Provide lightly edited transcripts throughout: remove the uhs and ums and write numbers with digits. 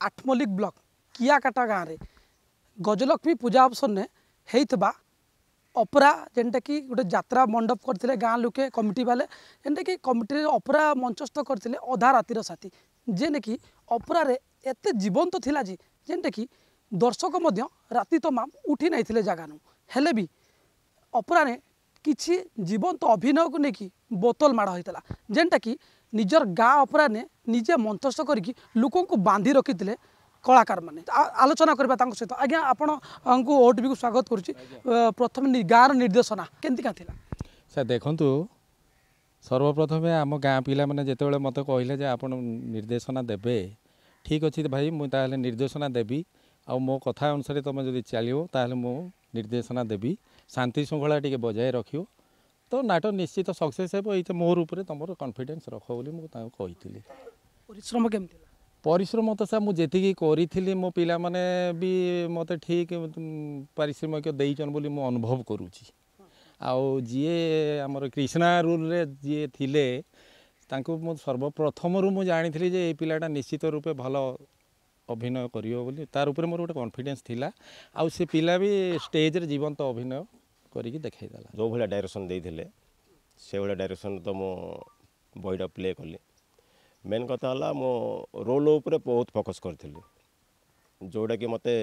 Athmallik block कियाकाटा गाँव में गजलक्ष्मी पूजा अवसर ने होता ऑपरा जेनटा कि गोटे यात्रा मंडप करते गाँ लोके कमिटी वाले जेनटा कि कमिटी ऑपरा मंचस्थ करते अधा रातिर साथी जेने कि ऑपरा रे एते जीवंत थिला जी जेनटा कि दर्शक मध्य राति तमाम उठी नहीं थिले जगानु हेले भी ऑपरा ने किछि जीवंत अभिनय को लेकिन बोतल माड़ होता जेनटा कि निजर गाँ ऑपरा ने निजे मंचस्थ करके लोक को बांधी रखी कलाकार माने आलोचना करबा तांको सहित आज्ञा आपण को ओटीपी को स्वागत करुच्ची प्रथम गाँव निर्देशना केमती क्या थिला सर देखंतु सर्वप्रथमे आम गाँ पिला माने जेतेबेले मते कहले जे आपण निर्देशना देबे ठीक अछि भाई मु ताले निर्देशना देबी आ मो कथा अनुसार तुम जदि चलियो ताले मु निर्देशना देबी शांति श्रृंखला टिके बजाय रखियो तो नाटक निश्चित सक्सेस हेबो एते मोर ऊपर तुमर कॉन्फिडेंस रखो बोली मु ताको कहितली परिश्रम केमती परिश्रम तो सर मुझे करी मो पिला माने भी मत ठीक पारिश्रमिक देइचन बोली मु अनुभव करुच्ची आउ जी आमर कृष्णा रूल रे जी थिले तांको मु सर्वप्रथम रु मु जानी जे ए पिलाटा निश्चित रूपे भल अभिनय करियो बोली तार ऊपर मोर गोटे कॉन्फिडेंस थिला आउ से पिला भी स्टेज रे जीवंत अभिनय करिक देखाई देला जो भला डायरेक्शन देइथिले से भला डायरेक्शन तो मो बॉयडा प्ले कली मेन कथा है मो रोल उपरे बहुत फोकस करी जोटा कि मते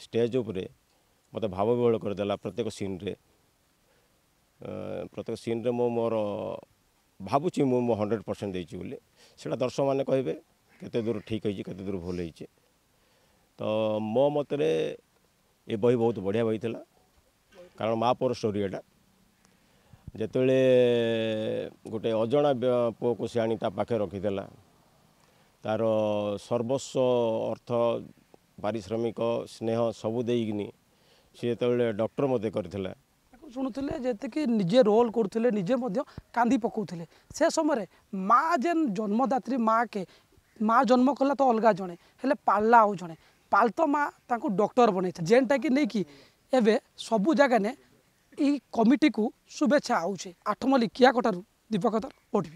स्टेज उपरे मते भाव विहल करदेला प्रत्येक सीन रे मो मोर भावुची मो 100% देइची बोली सेटा दर्शक माने कहबे केते दूर ठीक होइची केते दूर भूल होइची तो मो मतरे ये बही बहुत बढ़िया बही थिला कारण माँ पुअर स्टोरी एटा जेतेबेले गोटे अजणा पुओ को सी आनी ता पाखे रखीदेला तार सर्वस्व अर्थ पारिश्रमिक स्नेह सबू देकिनी सी जो डॉक्टर मते करथिला शुणुले जेते कि निजे रोल करथिले निजे मध्य कांदी पकाउथिले से समय माँ जेन जन्मदात्री माँ के माँ जन्म कला तो अलग जड़े हेले पालला आउ जड़े पालत माँ तांको डॉक्टर बनई जेनटा कि नहीं कि एवं सबू जगह ने ई कमिटी को शुभेच्छा आउचे आठमल्लिक कियाकाटा दीपक ओटीपी।